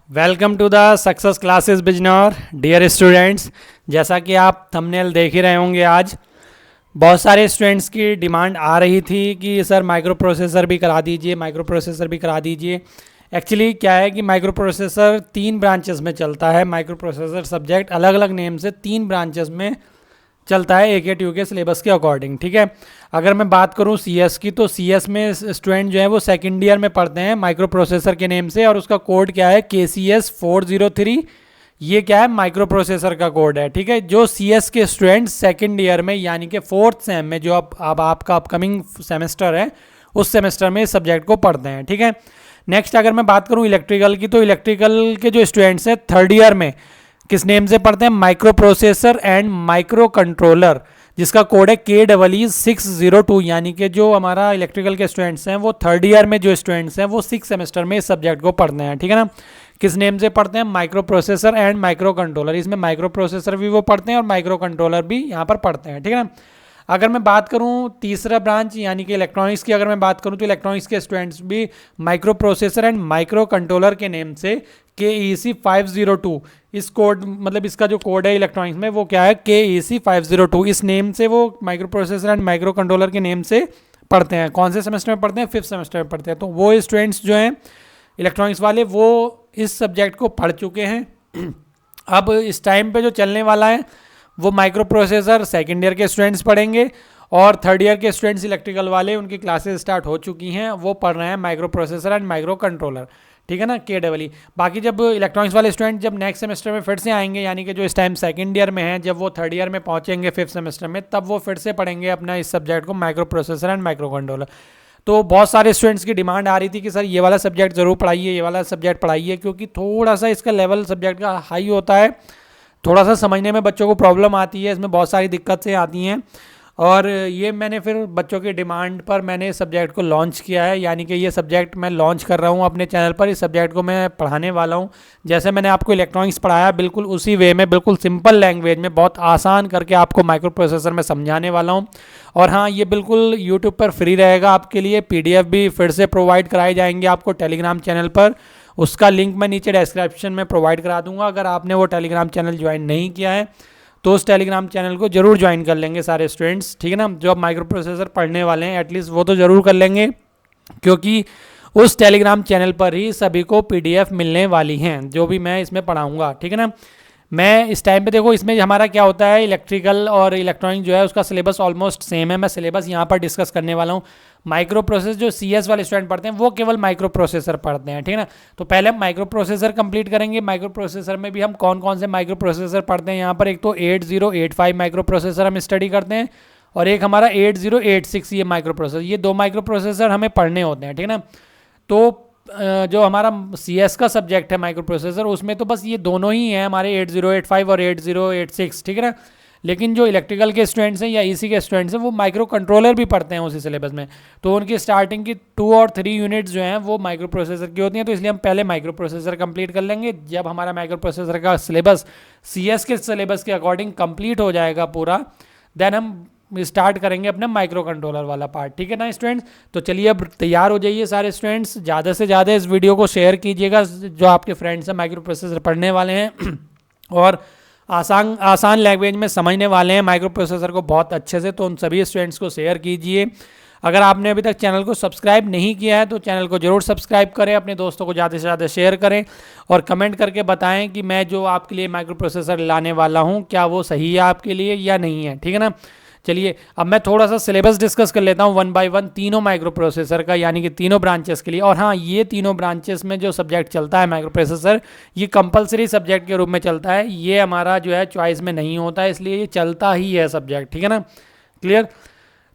Welcome to the Success Classes Bijnor dear students. जैसा कि आप थंबनेल देख ही रहे होंगे, आज बहुत सारे स्टूडेंट्स की डिमांड आ रही थी कि सर माइक्रो प्रोसेसर भी करा दीजिए, माइक्रो प्रोसेसर भी करा दीजिए। एक्चुअली क्या है कि माइक्रो प्रोसेसर 3 ब्रांचेस में चलता है। माइक्रो प्रोसेसर सब्जेक्ट अलग अलग नेम से 3 ब्रांचेस में चलता है AKTU के सिलेबस के अकॉर्डिंग, ठीक है। अगर मैं बात करूं CS की, तो CS में स्टूडेंट जो है वो सेकेंड ईयर में पढ़ते हैं माइक्रो प्रोसेसर के नेम से, और उसका कोड क्या है KCS 403। ये क्या है, माइक्रो प्रोसेसर का कोड है, ठीक है। जो CS के स्टूडेंट सेकेंड ईयर में यानी कि 4th सेम में, जो अब आपका अपकमिंग सेमेस्टर है, उस सेमेस्टर में इस सब्जेक्ट को पढ़ते हैं, ठीक है। नेक्स्ट अगर मैं बात करूं इलेक्ट्रिकल की, तो इलेक्ट्रिकल के जो स्टूडेंट्स हैं थर्ड ईयर में किस नेम से पढ़ते हैं, micro processor and micro controller, जिसका कोड है KEE602। यानी कि जो हमारा इलेक्ट्रिकल के स्टूडेंट्स हैं वो थर्ड ईयर में जो स्टूडेंट्स हैं वो 6 सेमेस्टर में इस सब्जेक्ट को पढ़ते हैं, ठीक है ना। किस नेम से पढ़ते हैं, micro processor and micro controller. इसमें माइक्रो प्रोसेसर भी वो पढ़ते हैं और माइक्रो कंट्रोलर भी यहाँ पर पढ़ते हैं, ठीक है ना। अगर मैं बात करूं तीसरा ब्रांच यानी कि इलेक्ट्रॉनिक्स की, अगर मैं बात करूं तो इलेक्ट्रॉनिक्स के स्टूडेंट्स भी micro processor and micro controller के नेम से KEC 502, इस कोड मतलब इसका जो कोड है इलेक्ट्रॉनिक्स में वो क्या है, KEC 502। इस नेम से वो micro processor and micro controller के नेम से पढ़ते हैं। कौन से सेमेस्टर में पढ़ते हैं, 5th सेमेस्टर में पढ़ते हैं। तो वो स्टूडेंट्स जो हैं इलेक्ट्रॉनिक्स वाले वो इस सब्जेक्ट को पढ़ चुके हैं। अब इस टाइम पे जो चलने वाला है वो माइक्रो प्रोसेसर सेकेंड ईयर के स्टूडेंट्स पढ़ेंगे, और थर्ड ईयर के स्टूडेंट्स इलेक्ट्रिकल वाले उनकी क्लासेस स्टार्ट हो चुकी हैं, वो पढ़ रहे हैं micro processor and micro controller, ठीक है ना, KEE। बाकी जब इलेक्ट्रॉनिक्स वाले स्टूडेंट जब नेक्स्ट सेमेस्टर में फिर से आएंगे, यानी कि जो इस टाइम सेकंड ईयर में हैं, जब वो थर्ड ईयर में पहुंचेंगे 5th सेमेस्टर में, तब वो फिर से पढ़ेंगे अपना इस सब्जेक्ट को, micro processor and micro controller. तो बहुत सारे स्टूडेंट्स की डिमांड आ रही थी कि सर ये वाला सब्जेक्ट ज़रूर पढ़ाइए, ये वाला सब्जेक्ट पढ़ाइए, क्योंकि थोड़ा सा इसका लेवल सब्जेक्ट का हाई होता है, थोड़ा सा समझने में बच्चों को प्रॉब्लम आती है, इसमें बहुत सारी दिक्कतें आती हैं। और ये मैंने फिर बच्चों की डिमांड पर मैंने इस सब्जेक्ट को लॉन्च किया है, यानी कि ये सब्जेक्ट मैं लॉन्च कर रहा हूँ अपने चैनल पर। इस सब्जेक्ट को मैं पढ़ाने वाला हूँ जैसे मैंने आपको इलेक्ट्रॉनिक्स पढ़ाया, बिल्कुल उसी वे में, बिल्कुल सिंपल लैंग्वेज में, बहुत आसान करके आपको माइक्रो प्रोसेसर में समझाने वाला हूँ। और हाँ, ये बिल्कुल यूट्यूब पर फ्री रहेगा आपके लिए। PDF भी फिर से प्रोवाइड कराए जाएंगे आपको टेलीग्राम चैनल पर, उसका लिंक मैं नीचे डिस्क्रिप्शन में प्रोवाइड करा दूंगा। अगर आपने वो टेलीग्राम चैनल ज्वाइन नहीं किया है तो उस टेलीग्राम चैनल को जरूर ज्वाइन कर लेंगे सारे स्टूडेंट्स, ठीक है ना। जो अब माइक्रो प्रोसेसर पढ़ने वाले हैं एटलीस्ट वो तो ज़रूर कर लेंगे, क्योंकि उस टेलीग्राम चैनल पर ही सभी को PDF मिलने वाली हैं जो भी मैं इसमें पढ़ाऊँगा, ठीक है ना। मैं इस टाइम पे देखो, इसमें हमारा क्या होता है, इलेक्ट्रिकल और इलेक्ट्रॉनिक जो है उसका सिलेबस ऑलमोस्ट सेम है। मैं सिलेबस यहाँ पर डिस्कस करने वाला हूँ। माइक्रो प्रोसेसर जो CS वाले स्टूडेंट पढ़ते हैं वो केवल माइक्रो प्रोसेसर पढ़ते हैं, ठीक है ना। तो पहले हम माइक्रो प्रोसेसर कंप्लीट करेंगे। माइक्रो प्रोसेसर में भी हम कौन कौन से माइक्रो प्रोसेसर पढ़ते हैं यहाँ पर, एक तो 8085 माइक्रो प्रोसेसर हम स्टडी करते हैं, और एक हमारा 8086 ये माइक्रो प्रोसेसर, ये 2 माइक्रो प्रोसेसर हमें पढ़ने होते हैं, ठीक है ना। तो जो हमारा CS का सब्जेक्ट है माइक्रो प्रोसेसर, उसमें तो बस ये दोनों ही हैं हमारे 8085 और 8086, ठीक है ना। लेकिन जो इलेक्ट्रिकल के स्टूडेंट्स हैं या EC के स्टूडेंट्स हैं वो माइक्रो कंट्रोलर भी पढ़ते हैं उसी सिलेबस में, तो उनकी स्टार्टिंग की 2 और 3 यूनिट्स जो हैं वो माइक्रो प्रोसेसर की होती हैं। तो इसलिए हम पहले माइक्रो प्रोसेसर कंप्लीट कर लेंगे। जब हमारा माइक्रो प्रोसेसर का सिलेबस CS के सिलेबस के अकॉर्डिंग कंप्लीट हो जाएगा पूरा, देन हम स्टार्ट करेंगे अपना माइक्रो कंट्रोलर वाला पार्ट, ठीक है ना स्टूडेंट्स। तो चलिए अब तैयार हो जाइए सारे स्टूडेंट्स, ज़्यादा से ज़्यादा इस वीडियो को शेयर कीजिएगा जो आपके फ्रेंड्स हैं माइक्रो प्रोसेसर पढ़ने वाले हैं और आसान लैंग्वेज में समझने वाले हैं माइक्रो प्रोसेसर को बहुत अच्छे से। तो उन सभी स्टूडेंट्स को शेयर कीजिए। अगर आपने अभी तक चैनल को सब्सक्राइब नहीं किया है तो चैनल को जरूर सब्सक्राइब करें, अपने दोस्तों को ज़्यादा से ज़्यादा शेयर करें, और कमेंट करके बताएं कि मैं जो आपके लिए माइक्रो प्रोसेसर लाने वाला हूं क्या वो सही है आपके लिए या नहीं है, ठीक है ना। चलिए अब मैं थोड़ा सा सिलेबस डिस्कस कर लेता हूँ 1 बाय 1 तीनों माइक्रो प्रोसेसर का, यानी कि तीनों ब्रांचेस के लिए। और हाँ, ये तीनों ब्रांचेस में जो सब्जेक्ट चलता है माइक्रो प्रोसेसर, ये कंपलसरी सब्जेक्ट के रूप में चलता है, ये हमारा जो है चॉइस में नहीं होता है, इसलिए ये चलता ही है सब्जेक्ट, ठीक है ना, क्लियर।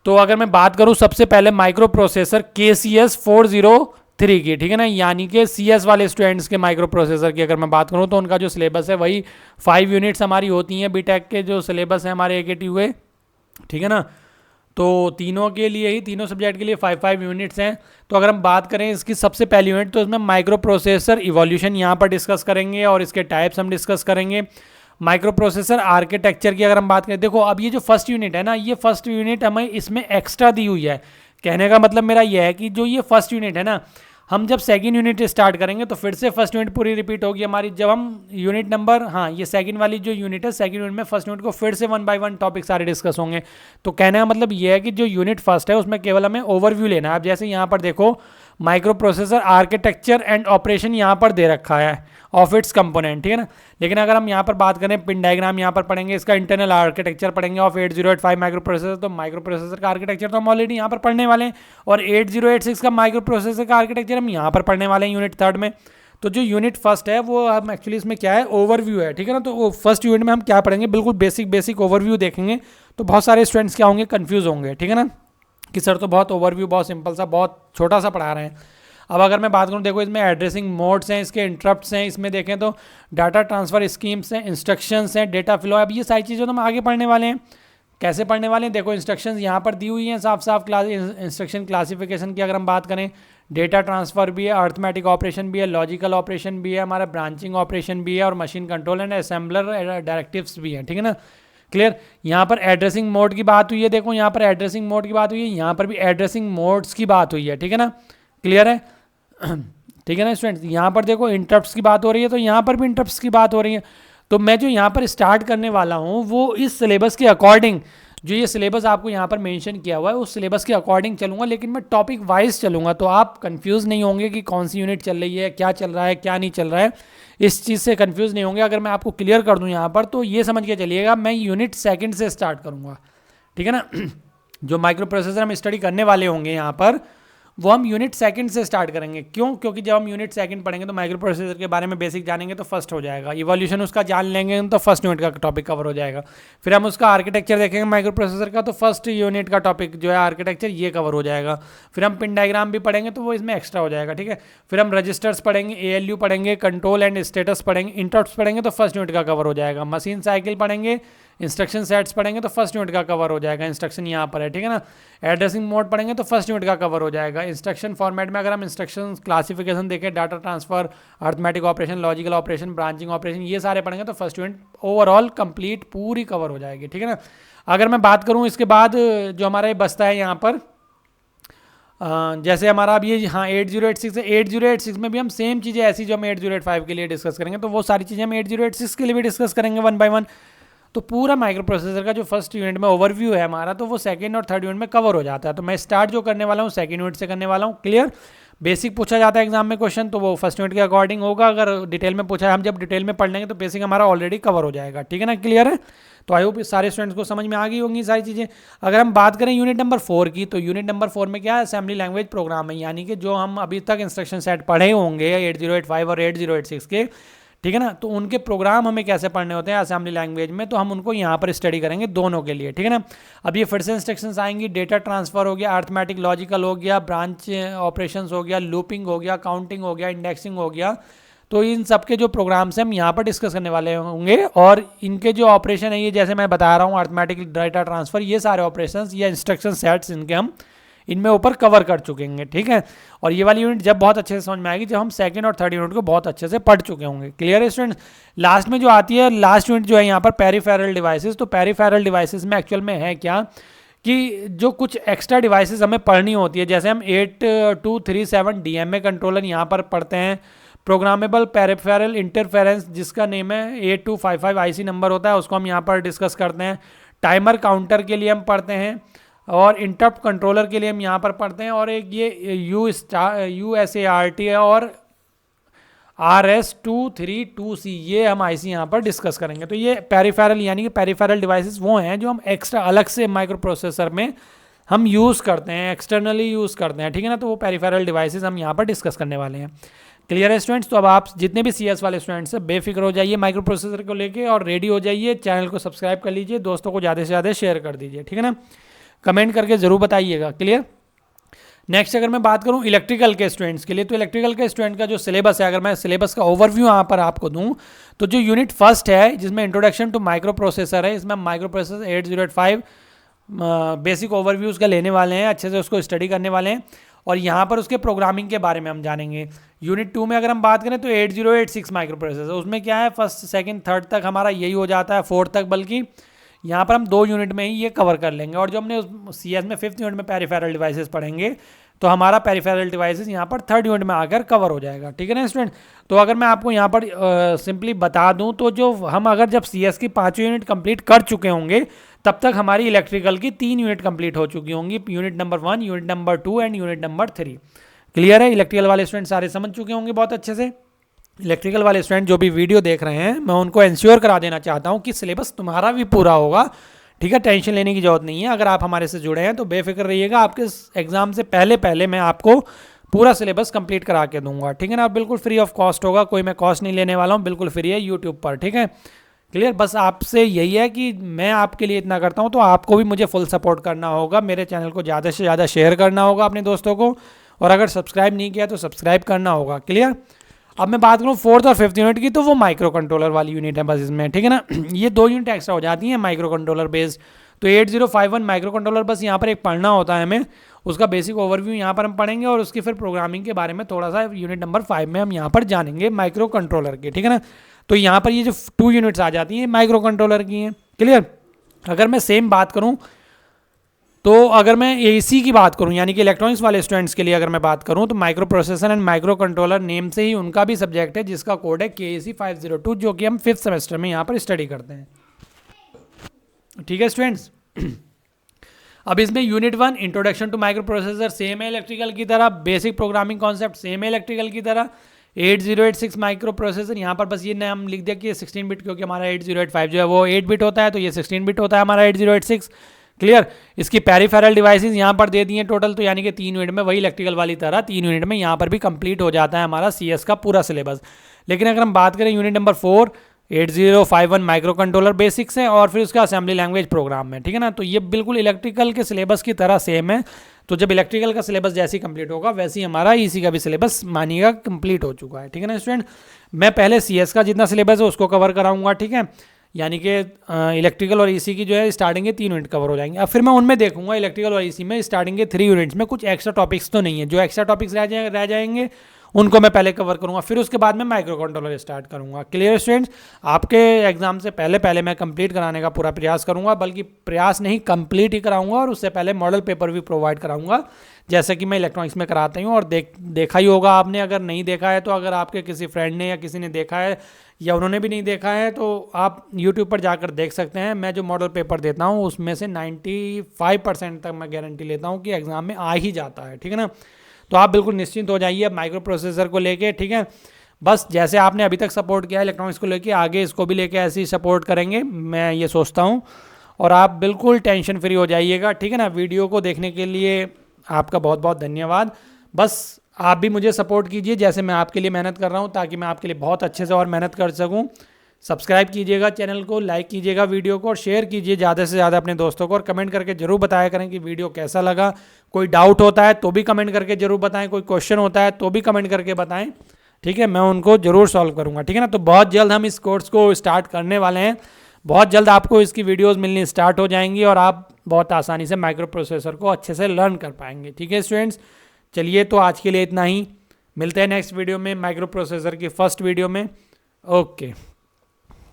तो अगर मैं बात करूँ सबसे पहले माइक्रो प्रोसेसर KCS 403 की, ठीक है ना, यानी कि CS वाले स्टूडेंट्स के माइक्रो प्रोसेसर की अगर मैं बात करूँ तो उनका जो सिलेबस है वही 5 यूनिट्स हमारी होती हैं। BTech के जो सिलेबस है हमारे AKTU के, ठीक है ना। तो तीनों के लिए ही, तीनों सब्जेक्ट के लिए 5 यूनिट्स हैं। तो अगर हम बात करें इसकी सबसे पहली यूनिट, तो इसमें माइक्रो प्रोसेसर इवोल्यूशन यहाँ पर डिस्कस करेंगे और इसके टाइप्स हम डिस्कस करेंगे। माइक्रो प्रोसेसर आर्किटेक्चर की अगर हम बात करें, देखो अब ये जो फर्स्ट यूनिट है ना, ये फर्स्ट यूनिट हमें इसमें एक्स्ट्रा दी हुई है। कहने का मतलब मेरा यह है कि जो ये फर्स्ट यूनिट है ना, हम जब सेकंड यूनिट स्टार्ट करेंगे तो फिर से फर्स्ट यूनिट पूरी रिपीट होगी हमारी। जब हम यूनिट नंबर, हाँ ये सेकंड वाली जो यूनिट है, सेकंड यूनिट में फर्स्ट यूनिट को फिर से 1 बाय 1 टॉपिक सारे डिस्कस होंगे। तो कहने का मतलब ये है कि जो यूनिट फर्स्ट है उसमें केवल हमें ओवरव्यू लेना है। अब जैसे यहाँ पर देखो micro processor architecture and operation यहाँ पर दे रखा है ऑफ इट्स कंपोनेंट, ठीक है ना। लेकिन अगर हम यहाँ पर बात करें पिन डायग्राम यहाँ पर पढ़ेंगे, इसका इंटरनल आर्किटेक्चर पढ़ेंगे ऑफ 8085 माइक्रो प्रोसेसर, तो माइक्रो प्रोसेसर का आर्किटेक्चर तो हम ऑलरेडी यहाँ पर पढ़ने वाले हैं, और 8086 का माइक्रो प्रोसेसर का आर्किटेक्चर हम यहाँ पर पढ़ने वाले हैं यूनिट थर्ड में। तो जो यूनिट फर्स्ट है वो हम एक्चुअली इसमें क्या है, ओवरव्यू है, ठीक है ना। तो फर्स्ट यूनिट में हम क्या पढ़ेंगे, बिल्कुल बेसिक ओवरव्यू देखेंगे। तो बहुत सारे स्टूडेंट्स क्या होंगे, कन्फ्यूज होंगे, ठीक है ना, कि सर तो बहुत ओवरव्यू, बहुत सिंपल सा, बहुत छोटा सा पढ़ा रहे हैं। अब अगर मैं बात करूं, देखो इसमें एड्रेसिंग मोड्स हैं, इसके इंटरप्ट्स हैं, इसमें देखें तो डाटा ट्रांसफ़र स्कीम्स हैं, इंस्ट्रक्शंस हैं, डेटा फ्लो। अब ये सारी चीज़ें तो हम आगे पढ़ने वाले हैं। कैसे पढ़ने वाले हैं, देखो इंस्ट्रक्शंस यहाँ पर दी हुई हैं साफ क्लास इंस्ट्रक्शन क्लासिफिकेशन की अगर हम बात करें, डेटा ट्रांसफ़र भी है, अर्थमेटिक ऑपरेशन भी है, लॉजिकल ऑपरेशन भी है, हमारा ब्रांचिंग ऑपरेशन भी है, और machine control and assembler directives भी हैं, ठीक है ना। क्लियर। यहाँ पर एड्रेसिंग मोड की बात हुई है, देखो यहाँ पर एड्रेसिंग मोड की बात हुई है, यहाँ पर भी एड्रेसिंग मोड्स की बात हुई है, ठीक है ना। क्लियर है, ठीक है ना स्टूडेंट्स। यहाँ पर देखो इंटरप्ट्स की बात हो रही है, तो यहाँ पर भी इंटरप्ट्स की बात हो रही है। तो मैं जो यहाँ पर स्टार्ट करने वाला हूँ वो इस सिलेबस के अकॉर्डिंग, जो ये सिलेबस आपको यहाँ पर मेंशन किया हुआ है उस सिलेबस के अकॉर्डिंग चलूँगा, लेकिन मैं टॉपिक वाइज चलूँगा, तो आप कंफ्यूज नहीं होंगे कि कौन सी यूनिट चल रही है, क्या चल रहा है, क्या नहीं चल रहा है, इस चीज़ से कंफ्यूज नहीं होंगे। अगर मैं आपको क्लियर कर दूँ यहाँ पर, तो ये समझ के चलिएगा मैं यूनिट सेकंड से स्टार्ट करूँगा, ठीक है ना। जो माइक्रो प्रोसेसर हम स्टडी करने वाले होंगे यहाँ पर, वो हम यूनिट सेकंड से स्टार्ट करेंगे। क्यों? क्योंकि जब हम यूनिट सेकंड पढ़ेंगे तो माइक्रो प्रोसेसर के बारे में बेसिक जानेंगे तो फर्स्ट हो जाएगा, इवोल्यूशन उसका जान लेंगे तो फर्स्ट यूनिट का टॉपिक कवर हो जाएगा। फिर हम उसका आर्किटेक्चर देखेंगे माइक्रो प्रोसेसर का, तो फर्स्ट यूनिट का टॉपिक जो है आर्किटेक्चर ये कवर हो जाएगा। फिर हम पिन डायग्राम भी पढ़ेंगे तो वो इसमें एक्स्ट्रा हो जाएगा, ठीक है। फिर हम रजिस्टर्स पढ़ेंगे, ALU पढ़ेंगे, कंट्रोल एंड स्टेटस पढ़ेंगे, इंटरप्ट्स पढ़ेंगे तो फर्स्ट यूनिट का कवर हो जाएगा। मशीन साइकिल पढ़ेंगे, इंस्ट्रक्शन सेट्स पढ़ेंगे तो फर्स्ट यूनिट का कवर हो जाएगा, इंस्ट्रक्शन यहाँ पर है, ठीक है ना। एड्रेसिंग मोड पढ़ेंगे तो फर्स्ट यूनिट का कवर हो जाएगा। इंस्ट्रक्शन फॉर्मेट में अगर हम इंस्ट्रक्शन क्लासिफिकेशन देखें, data transfer, arithmetic operation, logical operation, branching operation, ये सारे पढ़ेंगे तो फर्स्ट यूनिट ओवरऑल कंप्लीट पूरी कवर हो जाएगी, ठीक है ना। अगर मैं बात करूँ इसके बाद जो हमारा ये बचता है यहाँ पर, जैसे हमारा अब ये हाँ 8086 है, 8086 में भी हम सेम चीज़ें ऐसी जो हम 8085 के लिए डिस्कस करेंगे, तो वो सारी चीज़ें हम 8086 के लिए भी डिस्कस करेंगे 1 बाय 1। तो पूरा माइक्रो प्रोसेसर का जो फर्स्ट यूनिट में ओवरव्यू है हमारा, तो वो सेकंड और थर्ड यूनिट में कवर हो जाता है। तो मैं स्टार्ट जो करने वाला हूँ सेकंड यूनिट से करने वाला हूँ। क्लियर। बेसिक पूछा जाता है एग्जाम में क्वेश्चन, तो वो फर्स्ट यूनिट के अकॉर्डिंग होगा। अगर डिटेल में पूछा है, हम जब डिटेल में पढ़ लेंगे तो बेसिक हमारा ऑलरेडी कवर हो जाएगा, ठीक है ना। क्लियर है। तो आई होप सारे स्टूडेंट्स को समझ में आ गई होंगी सारी चीज़ें। अगर हम बात करें यूनिट नंबर 4 की, तो यूनिट नंबर 4 में क्या है, असेंबली लैंग्वेज प्रोग्राम है, यानी कि जो हम अभी तक इंस्ट्रक्शन सेट पढ़े होंगे 8085 और 8086 के, ठीक है ना, तो उनके प्रोग्राम हमें कैसे पढ़ने होते हैं असेंबली लैंग्वेज में, तो हम उनको यहाँ पर स्टडी करेंगे दोनों के लिए, ठीक है ना। अब ये फिर से इंस्ट्रक्शंस आएंगी, डेटा ट्रांसफर हो गया, अर्थमेटिक लॉजिकल हो गया, ब्रांच ऑपरेशंस हो गया, लूपिंग हो गया, काउंटिंग हो गया, इंडेक्सिंग हो गया। तो इन सब के जो प्रोग्राम्स हैं हम यहाँ पर डिस्कस करने वाले होंगे, और इनके जो ऑपरेशन है ये जैसे मैं बता रहा हूँ अर्थमेटिक डेटा ट्रांसफर, ये सारे ऑपरेशंस या इंस्ट्रक्शन सेट्स इनके हम इनमें ऊपर कवर कर चुके हैं, ठीक है। और ये वाली यूनिट जब बहुत अच्छे से समझ में आएगी जब हम सेकंड और थर्ड यूनिट को बहुत अच्छे से पढ़ चुके होंगे। क्लियर है स्टूडेंट्स। लास्ट में जो आती है, लास्ट यूनिट जो है यहाँ पर पेरिफेरल डिवाइसेस, तो पेरिफेरल डिवाइसेस में एक्चुअल में है क्या कि जो कुछ एक्स्ट्रा डिवाइसेस हमें पढ़नी होती है, जैसे हम 8237 DMA कंट्रोलर यहाँ पर पढ़ते हैं, प्रोग्रामेबल पेरिफेरल इंटरफेरेंस जिसका नेम है 8255 IC नंबर होता है, उसको हम यहाँ पर डिस्कस करते हैं। टाइमर काउंटर के लिए हम पढ़ते हैं, और इंटरप्ट कंट्रोलर के लिए हम यहाँ पर पढ़ते हैं, और एक ये USART है और RS232C, ये हम IC यहाँ पर डिस्कस करेंगे। तो ये पेरिफेरल यानी कि पेरिफेरल डिवाइसेस वो हैं जो हम एक्स्ट्रा अलग से माइक्रो प्रोसेसर में हम यूज़ करते हैं, एक्सटर्नली यूज़ करते हैं, ठीक है ना। तो वो पेरिफेरल डिवाइसेस हम यहाँ पर डिस्कस करने वाले हैं। क्लियर है स्टूडेंट्स। तो अब आप जितने भी CS वाले स्टूडेंट्स हैं बेफिक्र हो जाइए माइक्रो प्रोसेसर को लेके, और रेडी हो जाइए, चैनल को सब्सक्राइब कर लीजिए, दोस्तों को ज़्यादा से ज़्यादा शेयर कर दीजिए, ठीक है ना। कमेंट करके ज़रूर बताइएगा। क्लियर। नेक्स्ट अगर मैं बात करूं इलेक्ट्रिकल के स्टूडेंट्स के लिए, तो इलेक्ट्रिकल के स्टूडेंट का जो सिलेबस है, अगर मैं सिलेबस का ओवरव्यू यहाँ पर आपको दूं, तो जो यूनिट फर्स्ट है जिसमें इंट्रोडक्शन टू माइक्रो प्रोसेसर है, इसमें हम माइक्रो प्रोसेसर 8085 बेसिक ओवरव्यूज़ का लेने वाले हैं, अच्छे से उसको स्टडी करने वाले हैं, और यहाँ पर उसके प्रोग्रामिंग के बारे में हम जानेंगे। यूनिट 2 में अगर हम बात करें तो 8086 माइक्रो प्रोसेसर, उसमें क्या है फर्स्ट सेकेंड थर्ड तक हमारा यही हो जाता है, फोर्थ तक, बल्कि यहाँ पर हम 2 यूनिट में ही ये कवर कर लेंगे। और जो हमने CS में 5th यूनिट में पेरिफेरल डिवाइसेस पढ़ेंगे, तो हमारा पेरिफेरल डिवाइसेस यहाँ पर थर्ड यूनिट में आकर कवर हो जाएगा, ठीक है ना स्टूडेंट। तो अगर मैं आपको यहाँ पर सिंपली बता दूँ तो जो हम अगर जब CS की 5 यूनिट कंप्लीट कर चुके होंगे तब तक हमारी इलेक्ट्रिकल की 3 यूनिट कंप्लीट हो चुकी होंगी, unit number 1, unit number 2 and unit number 3। Clear है? इलेक्ट्रिकल वाले स्टूडेंट सारे समझ चुके होंगे बहुत अच्छे से। इलेक्ट्रिकल वाले स्टूडेंट जो भी वीडियो देख रहे हैं मैं उनको इंश्योर करा देना चाहता हूँ कि सिलेबस तुम्हारा भी पूरा होगा, ठीक है, टेंशन लेने की जरूरत नहीं है। अगर आप हमारे से जुड़े हैं तो बेफिक्र रहिएगा, आपके एग्जाम से पहले मैं आपको पूरा सिलेबस कंप्लीट करा के दूंगा, ठीक है ना। बिल्कुल फ्री ऑफ कॉस्ट होगा, कोई मैं कॉस्ट नहीं लेने वाला हूँ, बिल्कुल फ्री है यूट्यूब पर, ठीक है। क्लियर? बस आपसे यही है कि मैं आपके लिए इतना करता हूँ तो आपको भी मुझे फुल सपोर्ट करना होगा, मेरे चैनल को ज़्यादा से ज़्यादा शेयर करना होगा अपने दोस्तों को, और अगर सब्सक्राइब नहीं किया तो सब्सक्राइब करना होगा। क्लियर? अब मैं बात करूँ 4th और 5th यूनिट की, तो वो माइक्रो कंट्रोलर वाली यूनिट है बस इसमें, ठीक है ना। ये 2 यूनिट एक्स्ट्रा हो जाती हैं माइक्रो कंट्रोलर बेस्ड। तो 8051 माइक्रो कंट्रोलर बस यहाँ पर एक पढ़ना होता है हमें, उसका बेसिक ओवरव्यू यहाँ पर हम पढ़ेंगे और उसकी फिर प्रोग्रामिंग के बारे में थोड़ा सा यूनिट नंबर 5 में हम यहाँ पर जानेंगे माइक्रो कंट्रोलर के, ठीक है ना। तो यहाँ पर ये जो 2 यूनिट्स आ जाती हैं माइक्रो कंट्रोलर की हैं। क्लियर? अगर मैं सेम बात करूँ तो अगर मैं AC की बात करूं यानी कि इलेक्ट्रॉनिक्स वाले स्टूडेंट्स के लिए अगर मैं बात करूं तो micro processor and micro controller name से ही उनका भी सब्जेक्ट है जिसका कोड है KAC 502, जो कि हम 5th सेमेस्टर में यहाँ पर स्टडी करते हैं, ठीक है स्टूडेंट्स। अब इसमें unit 1 introduction to microprocessor same है इलेक्ट्रिकल की तरह, बेसिक प्रोग्रामिंग कॉन्सेप्ट सेम है इलेक्ट्रिकल की तरह। 8086 माइक्रो प्रोसेसर, यहाँ पर बस ये नाम लिख दिया कि 16 बिट, क्योंकि हमारा 8085 जो है वो 8 बिट होता है, तो ये 16 बिट होता है हमारा 8086। क्लियर? इसकी पेरिफेरल डिवाइसेस यहाँ पर दे दिए टोटल, तो यानी कि 3 यूनिट में वही इलेक्ट्रिकल वाली तरह 3 यूनिट में यहाँ पर भी कंप्लीट हो जाता है हमारा CS का पूरा सिलेबस। लेकिन अगर हम बात करें unit number 4 8051 micro controller basics है और फिर उसका असेंबली लैंग्वेज प्रोग्राम है, ठीक है ना। तो ये बिल्कुल इलेक्ट्रिकल के सिलेबस की तरह सेम है। तो जब इलेक्ट्रिकल का सिलेबस जैसे ही कंप्लीट होगा वैसे ही हमारा EC का भी सिलेबस मानिएगा कंप्लीट हो चुका है, ठीक है ना स्टूडेंट। मैं पहले CS का जितना सिलेबस है उसको कवर कराऊंगा, ठीक है, यानी कि इलेक्ट्रिकल और EC की जो है स्टार्टिंग के 3 यूनिट कवर हो जाएंगे। अब फिर मैं उनमें देखूंगा इलेक्ट्रिकल और EC में स्टार्टिंग के 3 यूनिट्स में कुछ एक्स्ट्रा टॉपिक्स तो नहीं है, जो एक्स्ट्रा टॉपिक्स रह जाएंगे उनको मैं पहले कवर करूंगा, फिर उसके बाद मैं माइक्रो कंट्रोलर स्टार्ट करूंगा। Clear students? आपके एग्जाम से पहले मैं कंप्लीट कराने का पूरा प्रयास करूंगा, बल्कि प्रयास नहीं कंप्लीट ही कराऊंगा, और उससे पहले मॉडल पेपर भी प्रोवाइड कराऊंगा जैसे कि मैं इलेक्ट्रॉनिक्स में कराता हूँ। और देखा ही होगा आपने, अगर नहीं देखा है तो अगर आपके किसी फ्रेंड ने या किसी ने देखा है या उन्होंने भी नहीं देखा है तो आप यूट्यूब पर जाकर देख सकते हैं। मैं जो मॉडल पेपर देता हूँ उसमें से 95% तक मैं गारंटी लेता हूँ कि एग्ज़ाम में आ ही जाता है, ठीक है ना। तो आप बिल्कुल निश्चिंत हो जाइए माइक्रो प्रोसेसर को लेके, ठीक है। बस जैसे आपने अभी तक सपोर्ट किया है इलेक्ट्रॉनिक्स को लेके, आगे इसको भी लेके ऐसे ही सपोर्ट करेंगे, मैं ये सोचता हूँ। और आप बिल्कुल टेंशन फ्री हो जाइएगा, ठीक है ना। वीडियो को देखने के लिए आपका बहुत बहुत धन्यवाद। बस आप भी मुझे सपोर्ट कीजिए जैसे मैं आपके लिए मेहनत कर रहा हूँ, ताकि मैं आपके लिए बहुत अच्छे से और मेहनत कर सकूँ। सब्सक्राइब कीजिएगा चैनल को, लाइक कीजिएगा वीडियो को, और शेयर कीजिए ज़्यादा से ज़्यादा अपने दोस्तों को, और कमेंट करके जरूर बताया करें कि वीडियो कैसा लगा। कोई डाउट होता है तो भी कमेंट करके जरूर बताएं, कोई क्वेश्चन होता है तो भी कमेंट करके बताएं, ठीक है, मैं उनको जरूर सॉल्व करूँगा, ठीक है ना। तो बहुत जल्द हम इस कोर्स को स्टार्ट करने वाले हैं, बहुत जल्द आपको इसकी वीडियोज़ मिलनी स्टार्ट हो जाएंगी और आप बहुत आसानी से माइक्रो प्रोसेसर को अच्छे से लर्न कर पाएंगे, ठीक है स्टूडेंट्स। चलिए तो आज के लिए इतना ही, मिलते हैं नेक्स्ट वीडियो में माइक्रो प्रोसेसर की फर्स्ट वीडियो में। ओके।